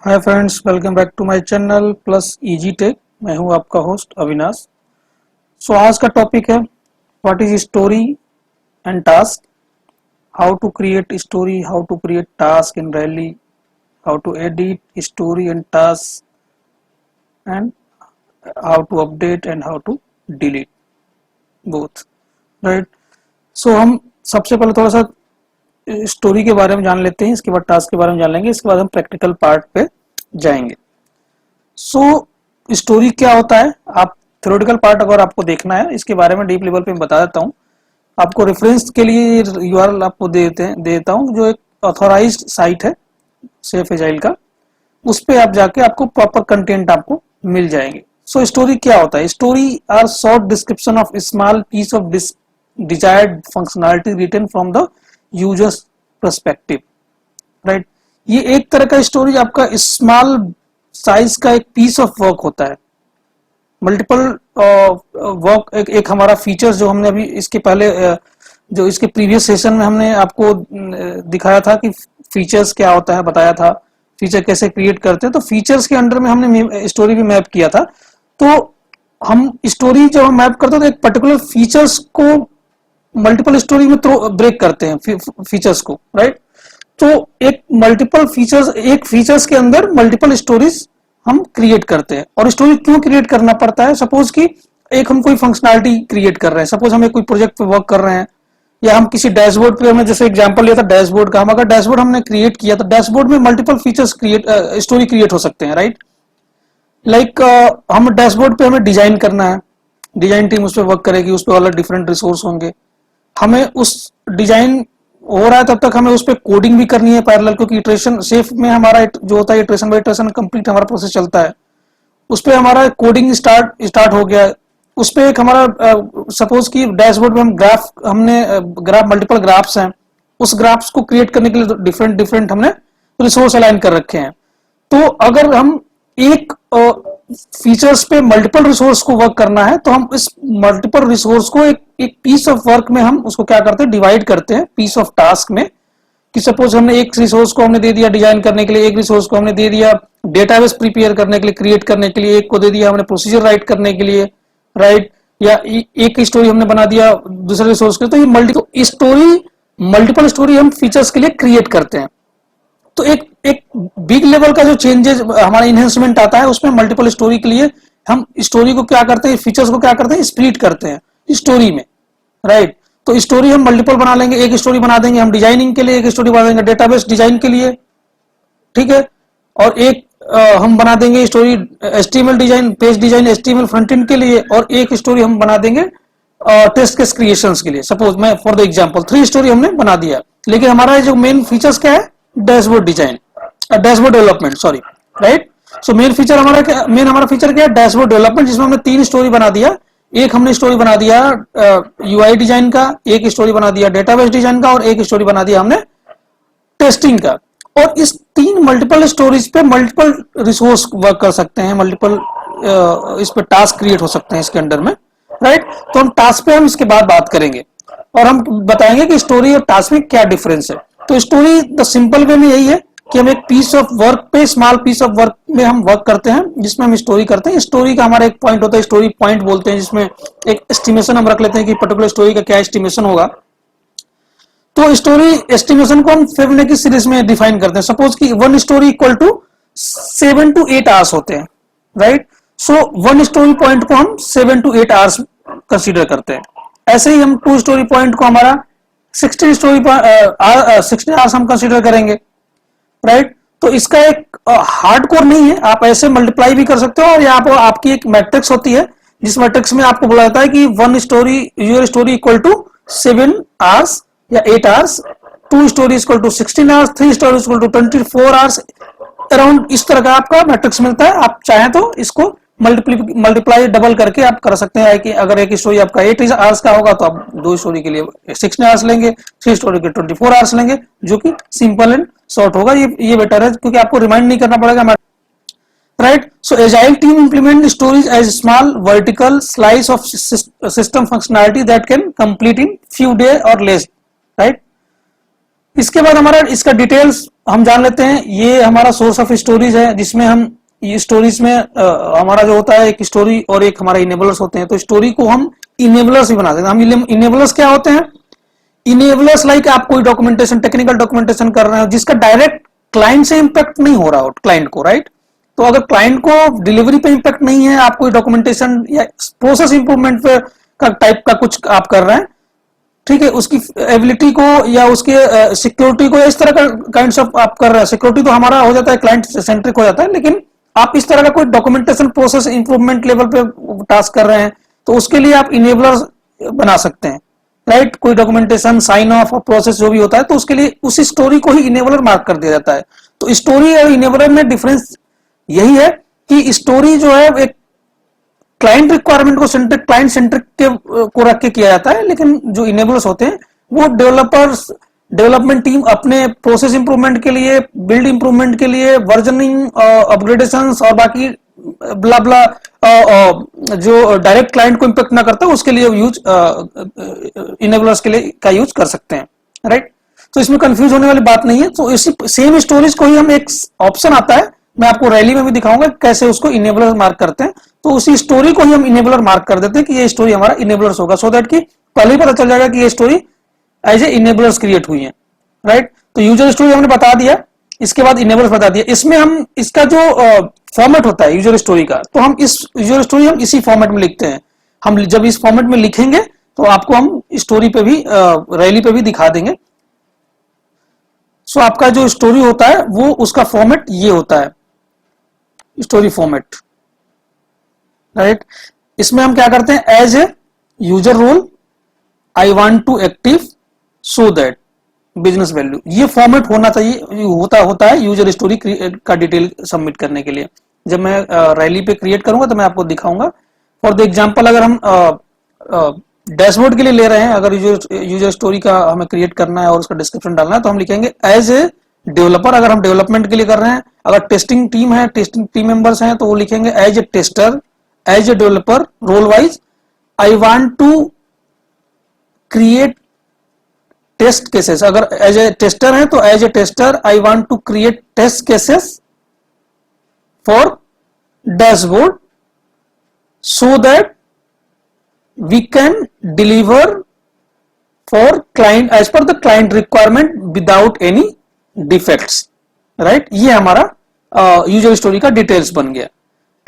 Hi friends, welcome back to my channel plus easy tech. मैं हूं आपका host Avinash. आज का टॉपिक है what is story and task, how to create story, how to create task in Rally, how to edit story and task and how to update and how to delete both, right. हम सबसे पहले थोड़ा सा story के बारे में जान लेते हैं, इसके बाद टास्क के बारे में जान लेंगे, इसके बाद हम प्रैक्टिकल पार्ट पे जाएंगे। स्टोरी क्या होता है, आप थ्योरेटिकल पार्ट अगर आपको देखना है इसके बारे में डीप लेवल पे मैं बता देता हूँ। आपको रेफरेंस के लिए यूआरएल आपको देता हूँ, जो एक ऑथोराइज्ड साइट है सेफ एजाइल का, उस पे आप जाके आपको प्रॉपर कंटेंट आपको मिल जाएंगे। स्टोरी क्या होता है? Story are short description of small piece of desired functionality written from the user's perspective, right. ये एक तरह का स्टोरी आपका स्मॉल साइज का एक पीस ऑफ वर्क होता है। मल्टीपल वर्क एक हमारा फीचर्स जो हमने अभी इसके पहले जो इसके प्रीवियस सेशन में हमने आपको दिखाया था कि फीचर्स क्या होता है, बताया था फीचर कैसे क्रिएट करते हैं। तो फीचर्स के अंडर में हमने स्टोरी भी मैप किया था। तो हम स्टोरी जब हम मैप करते हैं तो एक पर्टिकुलर फीचर्स को मल्टीपल स्टोरी में ब्रेक करते हैं फीचर्स को, राइट। तो एक मल्टीपल फीचर्स, एक फीचर्स के अंदर मल्टीपल स्टोरीज हम क्रिएट करते हैं। और स्टोरी क्यों क्रिएट करना पड़ता है? सपोज कि एक हम कोई फंक्शनैलिटी क्रिएट कर रहे हैं, सपोज हम एक कोई प्रोजेक्ट पे वर्क कर रहे हैं, या हम किसी डैशबोर्ड पे, हमने जैसे एग्जांपल लिया था डैशबोर्ड का, हम अगर डैशबोर्ड हमने क्रिएट किया तो डैशबोर्ड में मल्टीपल फीचर्स स्टोरी क्रिएट हो सकते हैं, राइट। लाइक हम डैशबोर्ड पे हमें डिजाइन करना है, डिजाइन टीम उस पर वर्क करेगी, उस पर अलग डिफरेंट रिसोर्स होंगे, हमें उस डिजाइन हो रहा है तब तक हमें उस पर कोडिंग भी करनी है पैरेलल, क्योंकि इटरेशन सेफ में हमारा जो होता है इटरेशन बाय इटरेशन कंप्लीट हमारा प्रोसेस चलता है। उस पर हमारा कोडिंग स्टार्ट हो गया। उस पर एक हमारा सपोज कि डैशबोर्ड में हमने मल्टीपल ग्राफ्स हैं, उस ग्राफ्स को क्रिएट करने के लिए डिफरेंट हमने रिसोर्स अलाइन कर रखे हैं। तो अगर हम एक फीचर्स पे मल्टीपल रिसोर्स को वर्क करना है तो हम इस मल्टीपल रिसोर्स को एक पीस ऑफ वर्क में हम उसको क्या करते हैं, डिवाइड करते हैं पीस ऑफ टास्क में। कि सपोज हमने एक रिसोर्स को हमने दे दिया डिजाइन करने के लिए, एक रिसोर्स को हमने दे दिया डेटाबेस प्रिपेयर करने के लिए, क्रिएट करने के लिए, एक को दे दिया हमने प्रोसीजर राइट करने के लिए, राइट। या एक स्टोरी हमने बना दिया दूसरे रिसोर्स के लिए। तो ये मल्टीपल स्टोरी हम फीचर्स के लिए क्रिएट करते हैं। तो एक बिग लेवल का जो चेंजेस हमारा इनहेंसमेंट आता है उसमें मल्टीपल स्टोरी के लिए हम स्टोरी को क्या करते हैं, फीचर्स को क्या करते हैं, स्प्लिट करते हैं स्टोरी में, राइट। तो स्टोरी हम मल्टीपल बना लेंगे, एक स्टोरी बना देंगे हम डिजाइनिंग के लिए, एक स्टोरी बना देंगे डेटाबेस डिजाइन के लिए, ठीक है। और एक हम बना देंगे story HTML design, page design, HTML front end के लिए, और एक स्टोरी हम बना देंगे टेस्ट केस क्रिएशंस के लिए। सपोज मैं फॉर द एग्जांपल 3 स्टोरी हमने बना दिया, लेकिन हमारा जो मेन फीचर्स क्या है, dashboard design, dashboard development, sorry, right. Main हमारा फीचर क्या है, डैशबोर्ड डेवलपमेंट, जिसमें हमने 3 स्टोरी बना दिया। एक हमने स्टोरी बना दिया यूआई डिजाइन का, एक स्टोरी बना दिया डेटाबेस डिजाइन का, और एक स्टोरी बना दिया हमने टेस्टिंग का। और इस 3 मल्टीपल स्टोरीज पे मल्टीपल रिसोर्स वर्क कर सकते हैं, मल्टीपल इस पे टास्क क्रिएट हो सकते हैं इसके अंडर में, राइट। तो हम टास्क पे हम इसके बाद बात करेंगे और हम बताएंगे कि स्टोरी और टास्क में क्या डिफरेंस है। तो स्टोरी द सिंपल वे में यही है कि हम एक पीस ऑफ वर्क पे, स्मॉल पीस ऑफ वर्क में हम वर्क करते हैं, जिसमें हम स्टोरी करते हैं। स्टोरी का हमारा एक पॉइंट होता है, स्टोरी पॉइंट बोलते हैं, जिसमें एक एस्टिमेशन हम रख लेते हैं कि पर्टिकुलर स्टोरी का क्या एस्टिमेशन होगा। तो स्टोरी एस्टिमेशन को हम फिबोनाची सीरीज में डिफाइन करते हैं। सपोज कि 1 story equal to 7 to 8 hours होते हैं, राइट। 1 स्टोरी पॉइंट को हम 7 to 8 आवर्स कंसीडर करते हैं। ऐसे ही हम 2 स्टोरी पॉइंट को हमारा 16 आवर्स हम कंसीडर करेंगे, राइट। तो इसका एक हार्ड कोर नहीं है, आप ऐसे मल्टीप्लाई भी कर सकते हो। और यहाँ पर आपकी एक मैट्रिक्स होती है, जिस मैट्रिक्स में आपको बोला जाता है कि 1 story your story equal to 7 hours या 8 hours, 2 story equal to 16 hours, 3 story equal to 24 hours, around इस तरह का आपका मैट्रिक्स मिलता है। आप चाहें तो इसको मल्टीप्लाई डबल करके आप कर सकते हैं कि अगर एक स्टोरी आपका 8 आवर्स का होगा तो आप 2 स्टोरी के लिए 16 आवर्स लेंगे, 3 स्टोरी के 24 आवर्स लेंगे, जो कि सिंपल एंड शॉर्ट होगा। ये बेटर है क्योंकि आपको रिमाइंड नहीं करना पड़ेगा, right. So agile team implement stories as small vertical slice of system functionality that can complete in few day और लेस, राइट। इसके बाद हमारा इसका डिटेल्स हम जान लेते हैं। ये हमारा सोर्स ऑफ स्टोरीज है, जिसमें हम ये स्टोरीज में हमारा जो होता है एक स्टोरी और एक हमारा इनेबलर्स होते हैं। तो स्टोरी को हम इनेबलर्स भी बना देते हैं। हम इनेबलर्स क्या होते हैं? इनेबलर्स लाइक आप कोई डॉक्यूमेंटेशन, टेक्निकल डॉक्यूमेंटेशन कर रहे हो जिसका डायरेक्ट क्लाइंट से इंपैक्ट नहीं हो रहा हो क्लाइंट को, राइट? तो अगर क्लाइंट को डिलीवरी पे इंपैक्ट नहीं है, आप कोई डॉक्यूमेंटेशन या प्रोसेस इंप्रूवमेंट पे का टाइप का कुछ आप कर रहे हैं, ठीक है, उसकी एबिलिटी को या उसके सिक्योरिटी को इस तरह का काइंड ऑफ आप कर रहे हैं। सिक्योरिटी तो हमारा हो जाता है क्लाइंट सेंट्रिक हो जाता है, लेकिन आप इस तरह का कोई डॉक्यूमेंटेशन प्रोसेस इंप्रूवमेंट लेवल पे टास्क कर रहे हैं, तो उसके लिए आप इनेबलर्स बना सकते हैं, राइट? कोई डॉक्यूमेंटेशन, साइन ऑफ और प्रोसेस जो भी होता है, तो उसके लिए उस स्टोरी को ही इनेबलर मार्क कर दिया जाता है। तो स्टोरी और इनेबलर में डिफरेंस यही है कि स्टोरी जो है एक क्लाइंट रिक्वायरमेंट को सेंट्रिक, क्लाइंट सेंट्रिक को रख के किया जाता है, लेकिन जो इनेबलर्स होते हैं वो डेवलपमेंट टीम अपने प्रोसेस इंप्रूवमेंट के लिए, बिल्ड इंप्रूवमेंट के लिए, वर्जनिंग, अपग्रेडेशंस और बाकी ब्ला ब्ला जो डायरेक्ट क्लाइंट को इंपैक्ट ना करता उसके लिए यूज इनेबलर्स के लिए का यूज कर सकते हैं, राइट? तो इसमें कंफ्यूज होने वाली बात नहीं है। तो इसी सेम स्टोरीज को ही हम एक ऑप्शन आता है, मैं आपको रैली में भी दिखाऊंगा कैसे उसको इनेबलर मार्क करते हैं। तो उसी स्टोरी को ही हम इनेबलर मार्क कर देते हैं कि ये स्टोरी हमारा इनेबलर्स होगा, सो दैट कि पहले ही पता चल जाएगा कि ये story as a enablers create हुई है, राइट? तो यूजर स्टोरी हमने बता दिया, इसके बाद इनेबलर्स बता दिया। इसमें हम इसका जो फॉर्मेट होता है यूजर स्टोरी का, तो हम इस यूजर स्टोरी हम इसी फॉर्मेट में लिखते हैं। हम जब इस फॉर्मेट में लिखेंगे तो आपको हम स्टोरी पे भी रैली पे भी दिखा देंगे। सो आपका जो स्टोरी होता है वो उसका फॉर्मेट ये होता है, स्टोरी फॉर्मेट, राइट? इसमें हम क्या करते हैं, as a user role I want to active so that business value, ये फॉर्मेट होना चाहिए, होता है यूजर स्टोरी का डिटेल सबमिट करने के लिए। जब मैं रैली पे क्रिएट करूंगा तो मैं आपको दिखाऊंगा। फॉर द एग्जांपल, अगर हम डैशबोर्ड के लिए ले रहे हैं, अगर यूजर स्टोरी का हमें क्रिएट करना है और उसका डिस्क्रिप्शन डालना है, तो हम लिखेंगे एज ए डेवलपर। अगर हम डेवलपमेंट के लिए कर रहे हैं, अगर टेस्टिंग टीम है, टेस्टिंग टीम मेंबर्स हैं, तो वो लिखेंगे as a tester, as a developer, role wise I want to create test cases. अगर एज ए टेस्टर है तो as a tester I want to create test cases for dashboard so that we can deliver for client as per the client requirement without any defects, right? ये हमारा user story का details बन गया।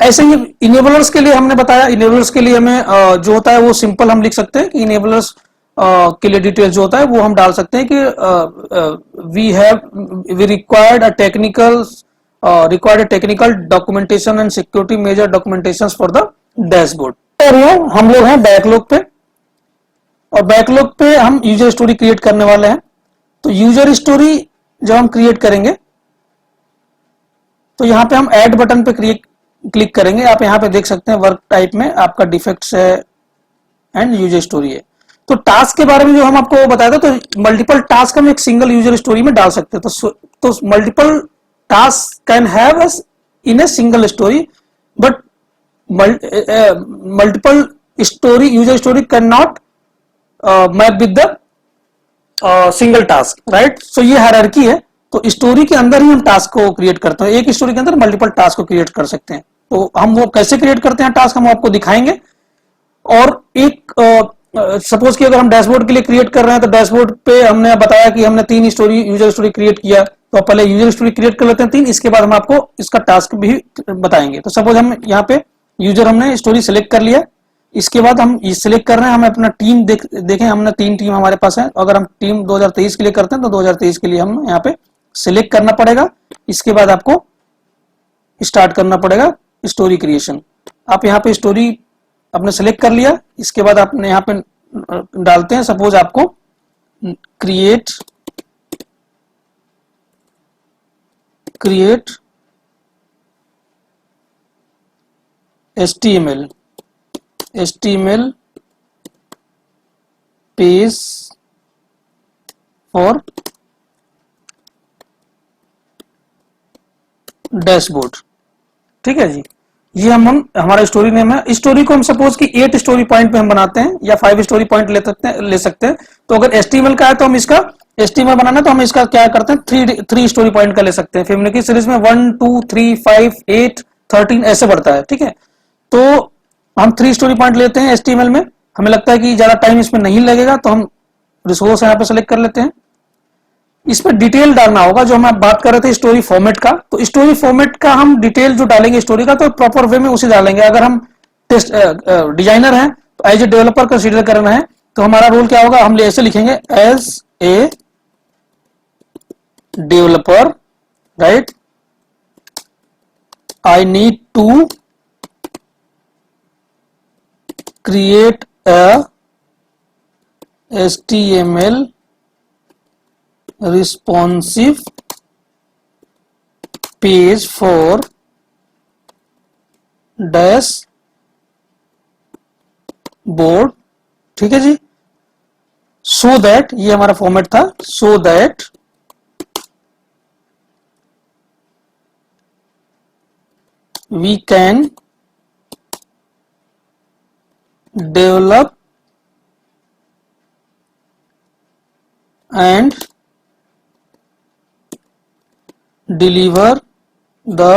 ऐसे ही enablers के लिए हमने बताया, इनेबलर्स के लिए हमें जो होता है वो सिंपल हम लिख सकते हैं कि इनेबलर्स के लिए डिटेल्स जो होता है वो हम डाल सकते हैं कि we required a technical documentation and security measure documentation for the dashboard. और हम लोग हैं बैकलॉग पे, और बैकलॉग पे हम यूजर स्टोरी क्रिएट करने वाले हैं। तो यूजर स्टोरी जब हम क्रिएट करेंगे तो यहाँ पे हम ऐड बटन पे क्लिक करेंगे। आप यहाँ पे देख सकते हैं वर्क टाइप में आपका डिफेक्ट्स है एंड यूजर स्टोरी है। तो टास्क के बारे में जो हम आपको बताया था, तो मल्टीपल टास्क हम एक सिंगल यूजर स्टोरी में डाल सकते हैं। तो multiple task can have in a single story, but multiple story user story can not map with the single task, right? So ये हायरार्की है। तो स्टोरी के अंदर ही हम टास्क को क्रिएट करते हैं, एक स्टोरी के अंदर मल्टीपल टास्क को क्रिएट कर सकते हैं। तो हम वो कैसे क्रिएट करते हैं टास्क, हम आपको दिखाएंगे। और एक सपोज कि अगर हम डैशबोर्ड के लिए क्रिएट कर रहे हैं, तो डैशबोर्ड पे हमने बताया कि हमने 3 यूजर स्टोरी क्रिएट किया, तो पहले यूजर स्टोरी क्रिएट कर लेते हैं 3, इसके बाद हम आपको इसका टास्क भी बताएंगे। तो सपोज हम यहाँ पे यूजर हमने स्टोरी सिलेक्ट कर लिया, इसके बाद हम सिलेक्ट कर रहे हैं, हमें अपना टीम देखें, हमने 3 टीम हमारे पास है। अगर हम टीम 2023 के लिए करते हैं तो 2023 के लिए हम यहाँ पे सिलेक्ट करना पड़ेगा। इसके बाद आपको स्टार्ट करना पड़ेगा स्टोरी क्रिएशन। आप यहाँ पे स्टोरी आपने सेलेक्ट कर लिया, इसके बाद आपने यहाँ पे डालते हैं, सपोज आपको create HTML page for dashboard, ठीक है जी। ये हम हमारा स्टोरी नेम है। स्टोरी को हम सपोज कि 8 स्टोरी पॉइंट पे हम बनाते हैं या 5 स्टोरी पॉइंट ले सकते हैं। तो अगर HTML का है तो हम इसका HTML बनाना है तो हम इसका क्या करते हैं, थ्री स्टोरी पॉइंट का ले सकते हैं। फिल्म सीरीज में 1 2 3 5 8 13 ऐसे बढ़ता है, ठीक है। तो हम 3 स्टोरी पॉइंट लेते हैं HTML में, हमें लगता है कि ज्यादा टाइम इसमें नहीं लगेगा तो हम रिसोर्स यहाँ पे सेलेक्ट कर लेते हैं। इसमें डिटेल डालना होगा, जो हम बात कर रहे थे स्टोरी फॉर्मेट का, तो स्टोरी फॉर्मेट का हम डिटेल जो डालेंगे स्टोरी का तो प्रॉपर वे में उसे डालेंगे। अगर हम टेस्ट डिजाइनर हैं तो एज ए डेवलपर कंसीडर करना है तो हमारा रोल क्या होगा, हम ऐसे लिखेंगे as a developer, right, I need to create a HTML responsive page for dashboard, ठीक है जी। so that, ये हमारा फॉर्मेट था, so that we can develop and deliver the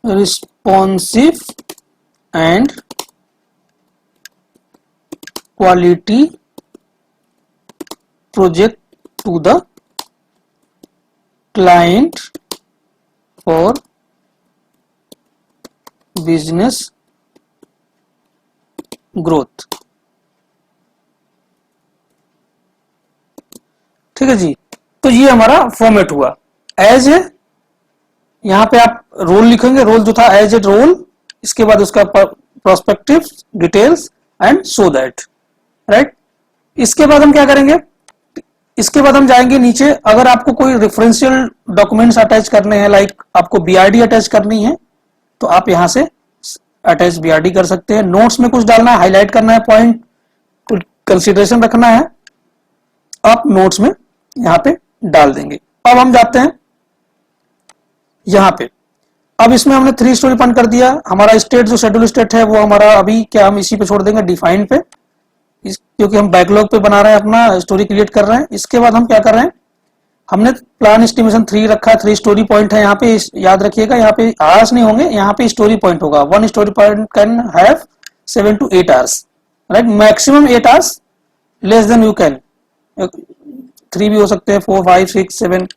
responsive and quality project to the client for business growth, ठीक है जी। तो ये हमारा फॉर्मेट हुआ। एज ए, यहां पे आप रोल लिखेंगे, रोल जो था एज ए रोल, इसके बाद उसका prospective details and so that, right. इसके बाद हम क्या करेंगे, इसके बाद हम जाएंगे नीचे। अगर आपको कोई रेफरेंशियल डॉक्यूमेंट्स अटैच करने हैं, लाइक आपको BRD अटैच करनी है तो आप यहां से अटैच BRD कर सकते हैं। नोट्स में कुछ डालना है, हाईलाइट करना है, पॉइंट कंसीडरेशन रखना है, आप नोट्स में यहां पे डाल देंगे। अब हम जाते हैं यहां पे। अब इसमें हमने 3 स्टोरी पॉइंट कर दिया। हमारा स्टेट जो शेड्यूल स्टेट है वो हमारा अभी क्या, हम इसी पे छोड़ देंगे, डिफाइन पे, क्योंकि हम बैकलॉग पे बना रहे हैं, अपना स्टोरी क्रिएट कर रहे हैं। इसके बाद हम क्या कर रहे हैं, हमने प्लान एस्टिमेशन 3 रखा है, 3 स्टोरी पॉइंट है यहाँ पे, याद रखिएगा यहाँ पे आवर्स नहीं होंगे, यहाँ पे स्टोरी पॉइंट होगा। 1 story point can have 7 to 8 hours, right, maximum 8 hours, less than you can 3 भी हो सकते हैं, 4 5 6 7,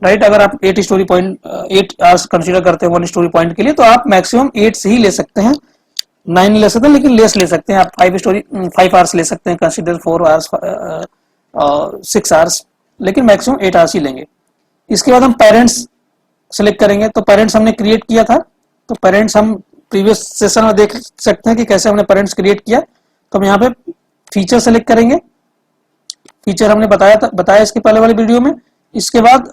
राइट। अगर आप 8 स्टोरी पॉइंट 8 आवर्स कंसीडर करते हैं 1 स्टोरी पॉइंट के लिए, तो आप मैक्सिमम 8 से ही ले सकते हैं, 9 ले सकते हैं, लेकिन लेस ले सकते हैं आप। 5 आवर्स ले सकते हैं, कंसीडर 4 आवर्स 6 आवर्स, लेकिन मैक्सिमम 8 आवर्स ही लेंगे। इसके बाद हम पेरेंट्स सेलेक्ट करेंगे। तो पेरेंट्स हमने क्रिएट किया था, तो पेरेंट्स हम प्रीवियस सेशन में देख सकते हैं कि कैसे हमने पेरेंट्स क्रिएट किया। तो हम यहाँ पे फीचर सेलेक्ट करेंगे, फीचर हमने बताया इसके पहले वाली वीडियो में। इसके बाद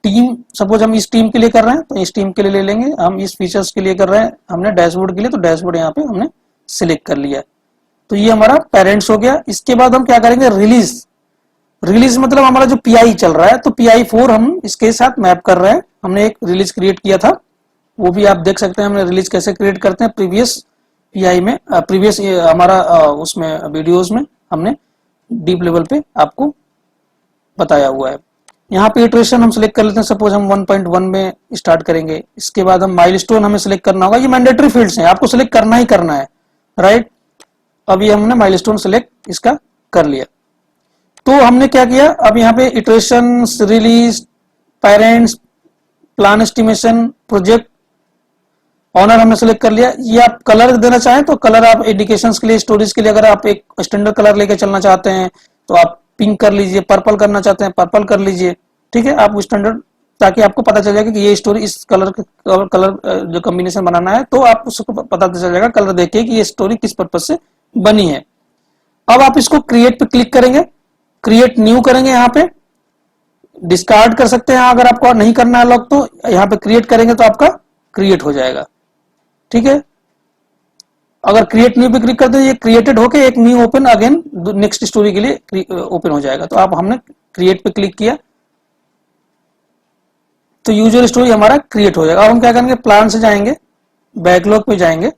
टीम, सपोज हम इस टीम के लिए कर रहे हैं तो इस टीम के लिए ले लेंगे, हम इस फीचर्स के लिए कर रहे हैं हमने डैशबोर्ड के लिए, तो डैशबोर्ड यहाँ पे हमने सिलेक्ट कर लिया। तो ये हमारा पेरेंट्स हो गया। इसके बाद हम क्या करेंगे, रिलीज मतलब हमारा जो PI चल रहा है, तो PI4 हम इसके साथ मैप कर रहे हैं। हमने एक रिलीज क्रिएट किया था, वो भी आप देख सकते हैं हमने रिलीज कैसे क्रिएट करते हैं प्रीवियस PI में, प्रीवियस हमारा उसमें वीडियोस में हमने डीप लेवल पे आपको बताया हुआ है। यहाँ पे इटरेशन हम सिलेक्ट कर लेते हैं, सपोज हम 1.1 में स्टार्ट करेंगे। इसके बाद हम माइलस्टोन हमें सिलेक्ट करना होगा, ये मैंडेटरी फील्ड्स हैं, आपको सिलेक्ट करना ही करना है, राइट। अब ये हमने माइलस्टोन सिलेक्ट इसका कर लिया। तो हमने क्या किया, अब यहाँ पे iteration, release, parents, plan estimation, project owner हमने सेलेक्ट कर लिया। ये आप कलर देना चाहें तो कलर आप इंडिकेशंस के लिए, स्टोरीज के लिए अगर आप एक स्टैंडर्ड कलर लेके चलना चाहते हैं तो आप पिंक कर लीजिए, पर्पल करना चाहते हैं पर्पल कर लीजिए, ठीक है, आप स्टैंडर्ड, ताकि आपको पता चल जाएगा कि ये स्टोरी इस कलर जो कॉम्बिनेशन बनाना है, तो आप उसको पता चल जाएगा कलर देख के कि ये स्टोरी किस पर्पज से बनी है। अब आप इसको क्रिएट पे क्लिक करेंगे, क्रिएट न्यू करेंगे, यहाँ पे डिस्कार्ड कर सकते हैं अगर आपको नहीं करना है लॉक, तो यहाँ पे क्रिएट करेंगे तो आपका क्रिएट हो जाएगा, ठीक है। अगर क्रिएट न्यू पे क्लिक करते हैं, ये क्रिएटेड होके एक new open again next story के लिए ओपन हो जाएगा। तो आप हमने क्रिएट पे क्लिक किया, तो यूजर स्टोरी हमारा क्रिएट हो जाएगा। अब हम क्या करेंगे, प्लान से जाएंगे, बैकलॉग पे जाएंगे,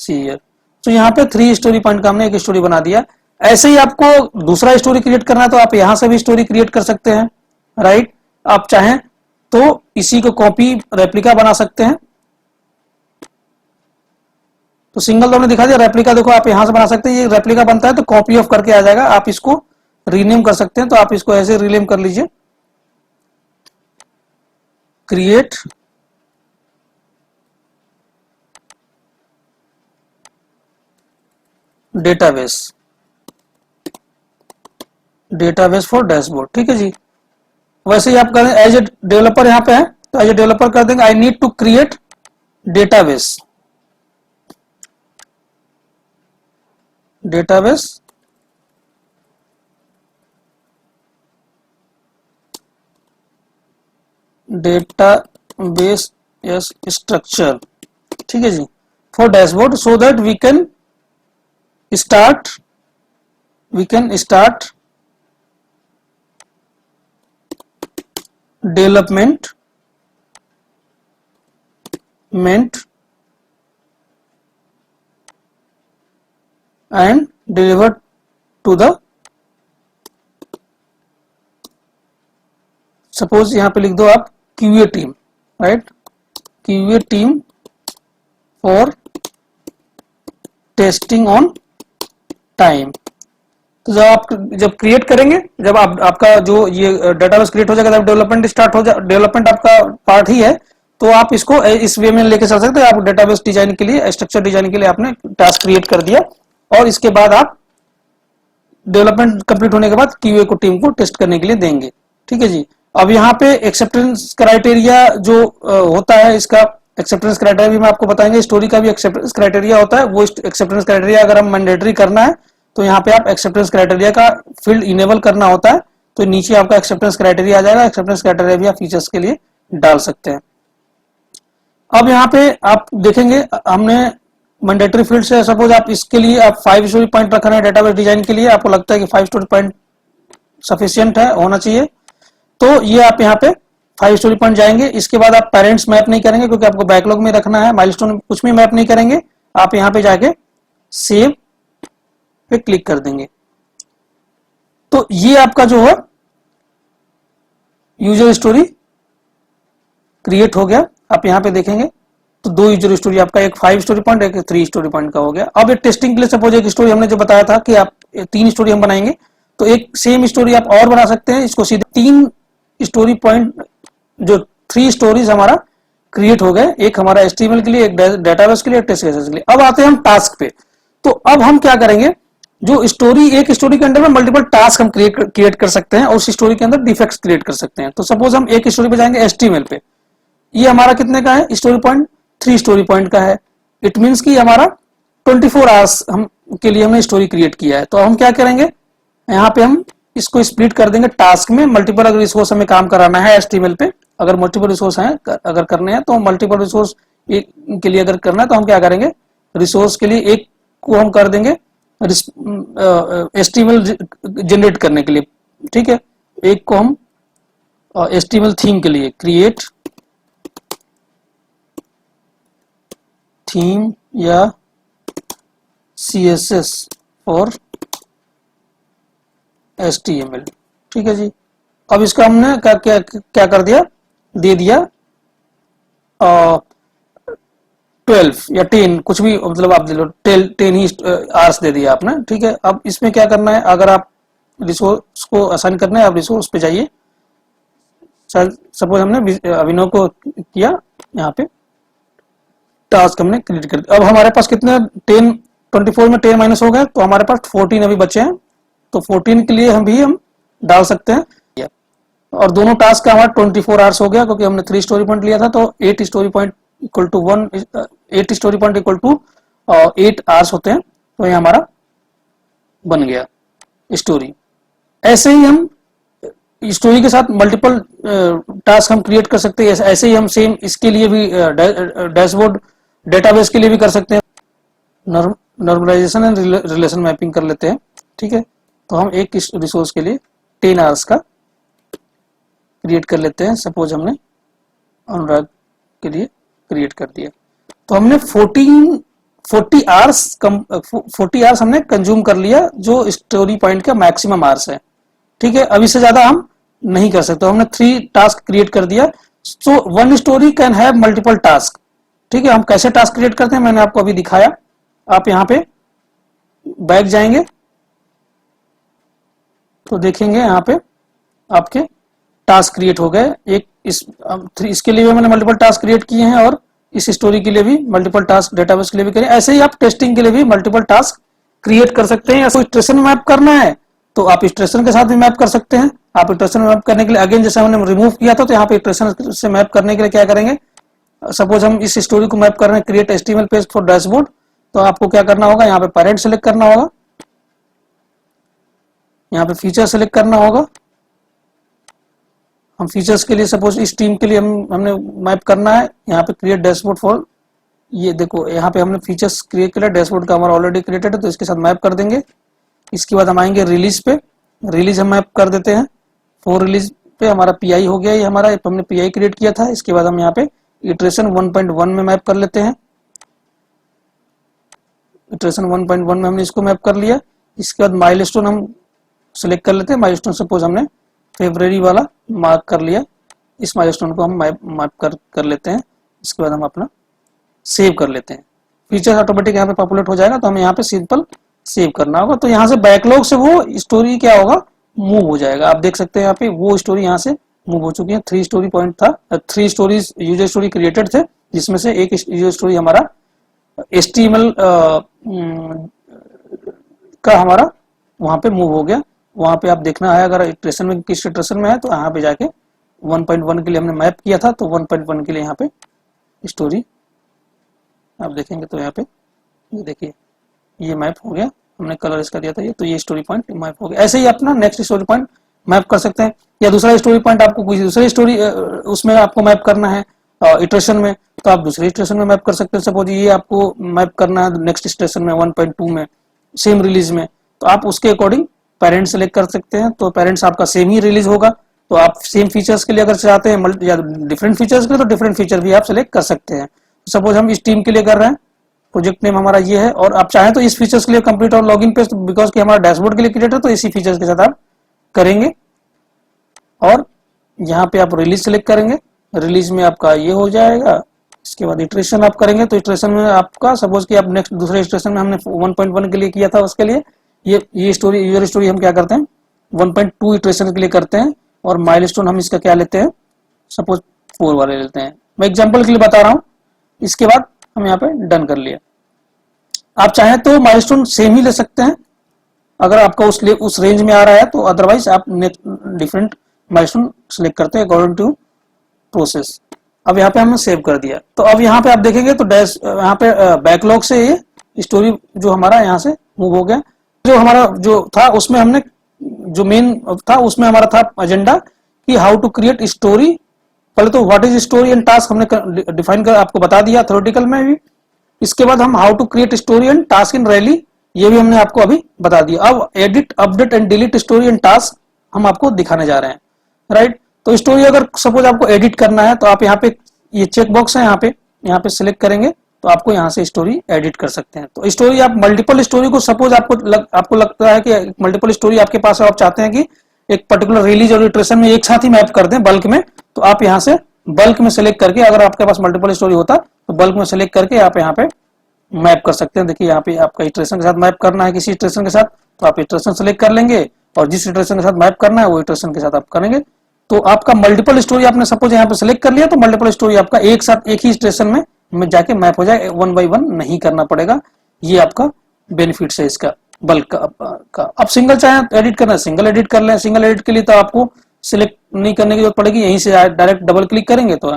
सी हियर। तो यहाँ पे 3 स्टोरी पॉइंट का हमने एक स्टोरी बना दिया। ऐसे ही आपको दूसरा स्टोरी क्रिएट करना है तो आप यहां से भी स्टोरी क्रिएट कर सकते हैं, राइट। आप चाहें तो इसी को कॉपी रेप्लिका बना सकते हैं। तो सिंगल तो हमने दिखा दिया, रेप्लिका देखो आप यहां से बना सकते हैं। ये रेप्लिका बनता है तो कॉपी ऑफ करके आ जाएगा, आप इसको रीनेम कर सकते हैं। तो आप इसको ऐसे रीनेम कर लीजिए, create database, database for dashboard, ठीक है जी। वैसे ही आप करें, एज ए डेवलपर यहाँ पे है तो एज ए डेवलपर कर देंगे, I need to create database, database database yes structure, ठीक है जी, for dashboard, so that we can start development and deliver to the, suppose यहां पे लिख दो आप QA team, right, QA team for testing on time. तो जब क्रिएट करेंगे, जब आपका जो ये डेटाबेस क्रिएट हो जाएगा, जब डेवलपमेंट स्टार्ट हो जाए, डेवलपमेंट आपका पार्ट ही है, तो आप इसको इस वे में लेके चल सकते हैं। आप डेटाबेस डिजाइन के लिए, स्ट्रक्चर डिजाइन के लिए आपने टास्क क्रिएट कर दिया, और इसके बाद आप डेवलपमेंट कंप्लीट होने के बाद QA को टीम को टेस्ट करने के लिए देंगे, ठीक है जी। अब यहाँ पे एक्सेप्टेंस क्राइटेरिया जो होता है, इसका एक्सेप्टेंस क्राइटेरिया भी मैं आपको बताएंगे। स्टोरी का भी एक्सेप्टेंस क्राइटेरिया होता है, वो एक्सेप्टेंस क्राइटेरिया अगर हम मैंडेटरी करना है तो यहाँ पे आप एक्सेप्टेंस क्राइटेरिया का फील्ड इनेबल करना होता है, तो नीचे आपका एक्सेप्टेंस क्राइटेरिया आ जाएगा। एक्सेप्टेंस क्राइटेरिया भी आप फीचर्स के लिए डाल सकते हैं। अब यहाँ पे आप देखेंगे, हमने मैंडेटरी फील्ड से, सपोज आप इसके लिए आप 5 स्टोरी पॉइंट रख रहे हैं डेटाबेस डिजाइन के लिए, आपको लगता है कि 5 स्टोरी पॉइंट सफिशियंट है, होना चाहिए, तो ये आप यहाँ पे 5 स्टोरी पॉइंट जाएंगे। इसके बाद आप पेरेंट्स मैप नहीं करेंगे क्योंकि आपको बैकलॉग में रखना है, माइलस्टोन कुछ भी मैप नहीं करेंगे। आप यहाँ पे जाके सेव पे क्लिक कर देंगे, तो ये आपका जो है यूजर स्टोरी क्रिएट हो गया। आप यहाँ पे देखेंगे तो 2 यूजर स्टोरी आपका, एक 5 स्टोरी पॉइंट, एक 3 स्टोरी पॉइंट का हो गया। अब एक टेस्टिंग के लिए सपोज एक स्टोरी हमने जो बताया था कि आप 3 स्टोरी हम बनाएंगे, तो एक सेम स्टोरी आप और बना सकते हैं। इसको सीधे 3 स्टोरी पॉइंट, जो 3 स्टोरीज हमारा क्रिएट हो गए, एक हमारा HTML के लिए, एक डेटाबेस के लिए, एक टेस्ट केसेस के लिए। अब आते हैं हम टास्क पे। तो अब हम क्या करेंगे, जो स्टोरी, एक स्टोरी के अंदर में मल्टीपल टास्क हम क्रिएट कर सकते हैं और उस स्टोरी के अंदर डिफेक्ट्स क्रिएट कर सकते हैं। तो सपोज हम एक स्टोरी पे जाएंगे HTML पे, ये हमारा कितने का है स्टोरी पॉइंट, 3 स्टोरी पॉइंट का है। इट मीन्स कि हमारा 24 आवर्स हम के लिए हमने स्टोरी क्रिएट किया है। तो हम क्या करेंगे, यहाँ पे हम इसको स्प्लिट कर देंगे टास्क में। मल्टीपल अगर रिसोर्स हमें काम कराना है HTML पे, अगर मल्टीपल रिसोर्स हैं अगर करने हैं, तो मल्टीपल रिसोर्स के लिए अगर करना है तो हम क्या करेंगे, रिसोर्स के लिए एक को हम कर देंगे HTML जनरेट करने के लिए, ठीक है। एक को हम HTML थीम के लिए, क्रिएट थीम या CSS और HTML, ठीक है जी। अब इसका हमने क्या कर दिया, दे दिया 12 या 10, कुछ भी, मतलब आप दे लो 10 ही आवर्स दे दिया आपने, ठीक है। अब इसमें क्या करना है, अगर आप रिसोर्स को असाइन करना है, आप रिसोर्स पे जाइए। सपोज हमने अभिनव को किया, यहाँ पे टास्क हमने क्रिएट कर दिया। अब हमारे पास कितने 10, 24 में 10 माइनस हो गए, तो हमारे पास 14 अभी बचे हैं। तो 14 के लिए हम डाल सकते हैं, और दोनों टास्क का हमारा 24 आवर्स हो गया क्योंकि हमने 3 स्टोरी पॉइंट लिया था। तो 8 story point equal to 1, 8 story point equal to 8 hours होते हैं। तो ये हमारा बन गया स्टोरी। ऐसे ही हम स्टोरी के साथ मल्टीपल टास्क हम क्रिएट कर सकते हैं। ऐसे ही हम सेम इसके लिए भी डैशबोर्ड डेटाबेस के लिए भी कर सकते हैं। नॉर्मलाइजेशन एंड रिलेशन मैपिंग कर लेते हैं, ठीक है। तो हम एक रिसोर्स के लिए 10 आवर्स का क्रिएट कर लेते हैं। सपोज हमने अनुराग के लिए क्रिएट कर दिया। तो हमने 40 आवर्स हमने कंज्यूम कर लिया, जो स्टोरी पॉइंट का मैक्सिमम आवर्स है। ठीक है, अब इससे ज्यादा हम नहीं कर सकते। हमने 3 टास्क क्रिएट कर दिया। So one story can have multiple task. ठीक है, हम कैसे टास्क क्रिएट करते हैं मैंने आपको अभी दिखाया। आप यहाँ पे बैक जाएंगे तो देखेंगे यहाँ पे आपके टास्क क्रिएट हो गए। एक इसके लिए भी मैंने मल्टीपल टास्क क्रिएट किए हैं, और इस स्टोरी के लिए भी मल्टीपल टास्क डेटाबेस के लिए भी करें। ऐसे ही आप टेस्टिंग के लिए भी मल्टीपल टास्क क्रिएट कर सकते हैं। या कोई इटरेशन मैप करना है तो आप इटरेशन के साथ भी मैप कर सकते हैं। आप इटरेशन मैप करने के लिए अगेन जैसे हमने रिमूव किया था, तो यहाँ पे इटरेशन से मैप करने के लिए क्या करेंगे, सपोज हम इस स्टोरी को मैप कर रहे हैं create HTML page for dashboard, तो आपको क्या करना होगा, यहाँ पे पेरेंट सेलेक्ट करना होगा, यहाँ पे फीचर सेलेक्ट करना होगा। हम फीचर्स के लिए सपोज इस टीम के लिए हमने मैप करना है, यहाँ पे क्रिएट डैशबोर्ड फॉर, ये देखो यहाँ पे हमने फीचर्स क्रिएट किया, डैशबोर्ड का हमारा ऑलरेडी क्रिएटेड है तो इसके साथ मैप कर देंगे। इसके बाद हम आएंगे रिलीज पे, रिलीज हम मैप कर देते हैं। फॉर रिलीज पे हमारा पीआई हो गया, ये हमारा हमने पीआई क्रिएट किया था। इसके बाद हम यहाँ पे इटरेशन 1.1 में मैप कर लेते हैं। इटरेशन 1.1 में हमने इसको मैप कर लिया। इसके बाद माइलस्टोन हम सिलेक्ट कर लेते हैं। माइलस्टोन सपोज हमने फेब्रुअरी वाला मार्क कर लिया, इस माइलस्टोन को हम मैप कर लेते हैं। इसके बाद हम अपना सेव कर लेते हैं। फीचर ऑटोमेटिक यहाँ पे पॉपुलेट हो जाएगा, तो हमें यहाँ पे सिंपल सेव करना होगा। तो यहाँ से बैकलॉग से वो स्टोरी क्या होगा, मूव हो जाएगा। आप देख सकते हैं यहाँ पे वो स्टोरी यहाँ से मूव हो चुकी है। 3 स्टोरी पॉइंट था, 3 स्टोरीज यूजर स्टोरी क्रिएटेड थे, जिसमें से एक यूजर स्टोरी हमारा HTML का हमारा वहां पे मूव हो गया। वहां पे आप देखना है अगर इटरेशन में किस इटरेशन में है, तो यहाँ पे जाके 1.1 के लिए हमने मैप किया था, तो 1.1 के लिए यहाँ पे स्टोरी आप देखेंगे तो यहाँ पे ये देखिए ये मैप हो गया। हमने कलर इसका दिया था ये, तो ये स्टोरी पॉइंट मैप हो गया। ऐसे ही अपना नेक्स्ट स्टोरी पॉइंट मैप कर सकते हैं, या दूसरा स्टोरी पॉइंट आपको कोई दूसरी स्टोरी उसमें आपको मैप करना है इटरेशन में, तो आप दूसरे इटरेशन में मैप कर सकते हैं। सपोज ये आपको मैप करना है नेक्स्ट स्टेशन में 1.2 में सेम रिलीज में, तो आप उसके अकॉर्डिंग पेरेंट सेलेक्ट कर सकते हैं। तो पेरेंट्स आपका सेम ही रिलीज होगा। तो आप सेम फीचर्स के लिए अगर चाहते हैं या डिफरेंट फीचर्स के लिए, तो डिफरेंट फीचर भी आप सेलेक्ट कर सकते हैं। सपोज हम इस टीम के लिए कर रहे हैं, प्रोजेक्ट नेम हमारा ये है, और आप चाहें तो इस फीचर्स के लिए कंप्लीट और लॉगिन पेज, बिकॉज कि हमारा डैशबोर्ड के लिए क्रिएट है, तो इसी फीचर्स के साथ आप करेंगे। और यहाँ पे आप रिलीज सेलेक्ट करेंगे, रिलीज में आपका ये हो जाएगा। इसके बाद इटरेशन आप करेंगे, तो इटरेशन में आपका सपोज कि आप नेक्स्ट दूसरे इटरेशन में हमने 1.1 के लिए किया था, उसके लिए ये स्टोरी यूजर स्टोरी हम क्या करते हैं 1.2 इटरेशन के लिए करते हैं, और माइलस्टोन हम इसका क्या लेते हैं सपोज 4 वाले लेते हैं। मैं एग्जांपल के लिए बता रहा हूँ। इसके बाद हम यहाँ पे डन कर लिया। आप चाहें तो माइलस्टोन सेम ही ले सकते हैं अगर आपका उस रेंज में आ रहा है, तो अदरवाइज आप डिफरेंट माइलस्टोन सेलेक्ट करते हैं अकॉर्डिंग टू प्रोसेस। अब यहाँ पे हमने सेव कर दिया। तो अब यहाँ पे आप देखेंगे तो डैश यहाँ पे बैकलॉग से ये स्टोरी जो हमारा यहाँ से मूव हो गया। जो हमारा जो था उसमें हमने जो मेन था उसमें हमारा था एजेंडा कि हाउ टू क्रिएट स्टोरी। पहले तो what is story and task हमने डिफाइन कर आपको बता दिया थ्योरेटिकल में भी। इसके बाद हम how to create story and task in Rally, ये भी हमने आपको अभी बता दिया। अब edit update and delete story and task हम आपको दिखाने जा रहे हैं, राइट। तो स्टोरी अगर सपोज आपको एडिट करना है, तो आप यहाँ पे ये चेक बॉक्स है, यहाँ पे सिलेक्ट करेंगे तो आपको यहाँ से स्टोरी एडिट कर सकते हैं। तो स्टोरी आप मल्टीपल स्टोरी को सपोज आपको लगता है कि मल्टीपल स्टोरी आपके पास है, आप चाहते हैं कि एक पर्टिकुलर रिलीज और इटरेशन में एक साथ ही मैप कर दें बल्क में, तो आप यहाँ से बल्क में सेलेक्ट करके, अगर आपके पास मल्टीपल स्टोरी होता तो बल्क में सेलेक्ट करके आप यहाँ पे मैप कर सकते हैं। देखिए यहाँ पे आपका इटरेशन के साथ मैप करना है किसी इटरेशन के साथ, तो आप इटरेशन सेलेक्ट कर लेंगे, और जिस इटरेशन के साथ मैप करना है वो इटरेशन के साथ आप करेंगे। तो आपका मल्टीपल स्टोरी आपने सपोज यहाँ पे सेलेक्ट कर लिया, तो मल्टीपल स्टोरी आपका एक साथ एक ही स्टेशन में जाके मैप हो जाए, 1 by 1 नहीं करना पड़ेगा। ये आपका बेनिफिट है इसका बल्क का। अब सिंगल चाहे एडिट करना है सिंगल एडिट कर लें। सिंगल एडिट के लिए तो आपको सिलेक्ट नहीं करने की जरूरत पड़ेगी, यहीं से डायरेक्ट डबल क्लिक करेंगे तो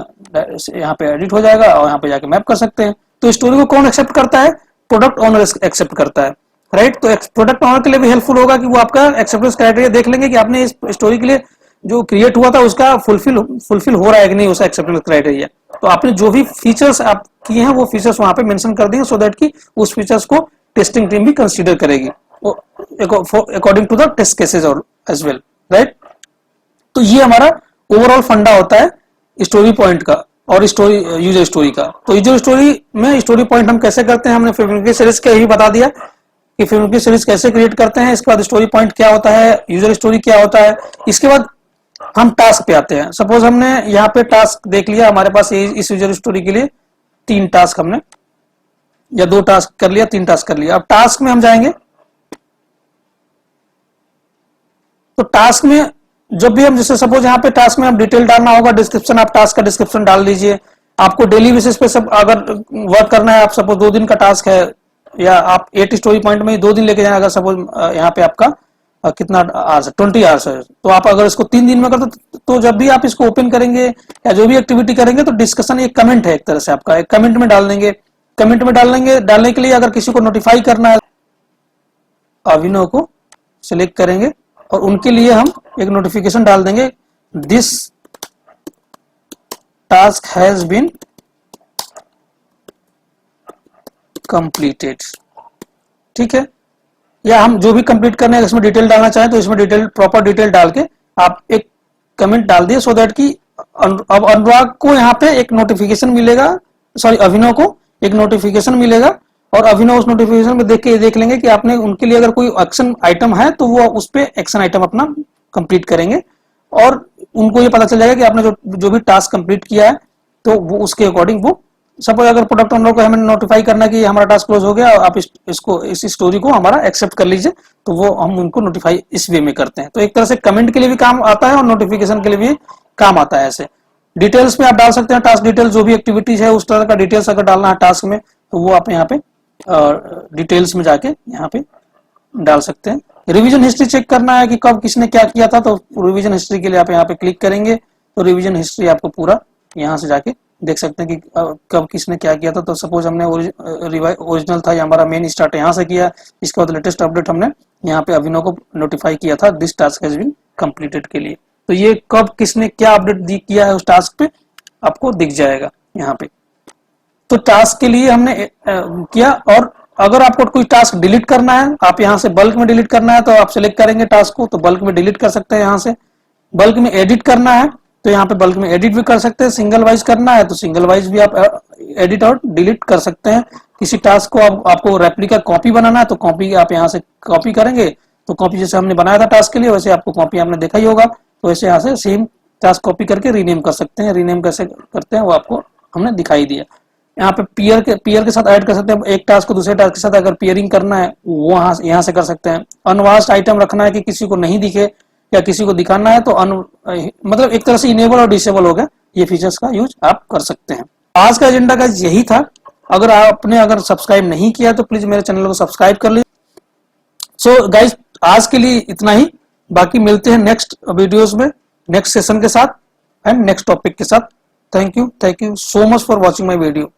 यहाँ पे एडिट हो जाएगा और यहाँ पे जाके मैप कर सकते हैं। तो स्टोरी को कौन एक्सेप्ट करता है? प्रोडक्ट ओनर एक्सेप्ट करता है, राइट। तो प्रोडक्ट ओनर के लिए भी हेल्पफुल होगा कि वो आपका एक्सेप्टेंस क्राइटेरिया देख लेंगे कि आपने इस स्टोरी के लिए जो क्रिएट हुआ था उसका फुलफिल हो रहा है कि नहीं उसका एक्सेप्टेंस क्राइटेरिया। तो आपने जो भी फीचर्स आप किए हैं वो फीचर्स वहां पे मेंशन कर देंगे, सो दैट कि उस फीचर्स को टेस्टिंग टीम भी कंसीडर करेगी according to the test cases और एज वेल, राइट। तो ये हमारा ओवरऑल फंडा होता है स्टोरी पॉइंट का। और स्टोरी, यूजर स्टोरी का। तो यूजर स्टोरी में स्टोरी पॉइंट हम कैसे करते हैं, हमने फिल्म सीरीज का ही बता दिया कि फिल्म की सीरीज कैसे क्रिएट करते हैं। इसके बाद स्टोरी पॉइंट क्या होता है, यूजर स्टोरी क्या होता है। इसके बाद हम टास्क पे आते हैं। सपोज हमने यहाँ पे टास्क देख लिया, हमारे पास इस यूजर स्टोरी के लिए 3 टास्क हमने, या 2 टास्क कर लिया, 3 टास्क कर लिया। अब टास्क में हम जाएंगे, तो टास्क में जब भी हम, जैसे सपोज यहाँ पे टास्क में आप डिटेल डालना होगा, डिस्क्रिप्शन, आप टास्क का डिस्क्रिप्शन डाल दीजिए। आपको डेली बेसिस पे सब अगर वर्क करना है, आप सपोज 2 दिन का टास्क है, या आप 8 स्टोरी पॉइंट में 2 दिन लेके जाए, अगर सपोज यहाँ पे आपका कितना आवर्स है, 20 आवर्स है, तो आप अगर इसको 3 दिन में कर दो, तो जब भी आप इसको ओपन करेंगे या जो भी एक्टिविटी करेंगे, तो डिस्कशन एक कमेंट है, एक तरह से आपका एक कमेंट में डाल देंगे। कमेंट में डालने के लिए अगर किसी को नोटिफाई करना है, अभिनव को सिलेक्ट करेंगे और उनके लिए हम एक नोटिफिकेशन डाल देंगे, this task has been completed. ठीक है, या हम जो भी कंप्लीट करने हैं, इसमें डिटेल डालना चाहें तो इसमें डिटेल, प्रॉपर डिटेल डाल के आप एक कमेंट डाल दिए, सो दैट कि अब अनुराग को यहाँ पे एक नोटिफिकेशन मिलेगा, सॉरी अभिनव को एक नोटिफिकेशन मिलेगा, और अभिनव उस नोटिफिकेशन में देख लेंगे कि आपने उनके लिए अगर कोई एक्शन आइटम है, तो वो उस पर एक्शन आइटम अपना कंप्लीट करेंगे, और उनको ये पता चल जाएगा कि आपने जो भी टास्क कंप्लीट किया है, तो वो उसके अकॉर्डिंग वो, सपोज अगर प्रोडक्ट ओनर को हमें नोटिफाई करना कि हमारा टास्क क्लोज हो गया, आप इस स्टोरी को हमारा एक्सेप्ट कर लीजिए, तो वो हम उनको नोटिफाई इस वे में करते हैं। तो एक तरह से कमेंट के लिए भी काम आता है और नोटिफिकेशन के लिए भी काम आता है। ऐसे डिटेल्स में आप डाल सकते हैं, टास्क डिटेल, जो भी एक्टिविटीज है उस तरह का डिटेल्स अगर डालना है टास्क में, तो वो आप यहाँ पे डिटेल्स में जाके यहाँ पे डाल सकते हैं। रिवीजन हिस्ट्री चेक करना है कि कब किसने क्या किया था, तो रिवीजन हिस्ट्री के लिए आप यहाँ पे क्लिक करेंगे, तो रिवीजन हिस्ट्री आपको पूरा यहाँ से जाके देख सकते हैं कि कब किसने क्या किया था। तो सपोज हमने ओरिजिनल था, हमारा मेन स्टार्ट यहाँ से किया, इसके बाद लेटेस्ट अपडेट हमने यहाँ पे अभिनव को नोटिफाई किया था, this task has been completed के लिए। तो ये कब किसने क्या अपडेट किया है उस टास्क पे आपको दिख जाएगा यहाँ पे। तो टास्क के लिए हमने किया, और अगर आपको कोई टास्क डिलीट करना है, आप यहाँ से बल्क में डिलीट करना है, तो आप सिलेक्ट करेंगे टास्क को, तो बल्क में डिलीट कर सकते हैं। यहाँ से बल्क में एडिट करना है, तो यहाँ पे बल्क में एडिट भी कर सकते हैं। सिंगल वाइज करना है, तो सिंगल वाइज भी आप एडिट और डिलीट कर सकते हैं। किसी टास्क को आपको रेप्लिका कॉपी बनाना है, तो कॉपी आप यहाँ से कॉपी करेंगे, तो कॉपी जैसे हमने बनाया था टास्क के लिए, वैसे आपको कॉपी आपने देखा ही होगा, तो वैसे यहाँ से सेम टास्क कॉपी करके रीनेम कर सकते हैं। रीनेम कैसे करते हैं वो आपको हमने दिखाई दिया। यहाँ पे पीयर के साथ ऐड कर सकते हैं, एक टास्क को दूसरे टास्क के साथ अगर पेयरिंग करना है, वो यहाँ से कर सकते हैं। अनवास्ट आइटम रखना है कि किसी को नहीं दिखे या किसी को दिखाना है, तो मतलब एक तरह से इनेबल और डिसेबल हो गया, ये फीचर्स का यूज आप कर सकते हैं। आज का एजेंडा का यही था। अगर आपने सब्सक्राइब नहीं किया तो प्लीज मेरे चैनल को सब्सक्राइब कर लीजिए। सो गाइज, आज के लिए इतना ही, बाकी मिलते हैं नेक्स्ट वीडियोस में, नेक्स्ट सेशन के साथ एंड नेक्स्ट टॉपिक के साथ। Thank you so much for watching my video.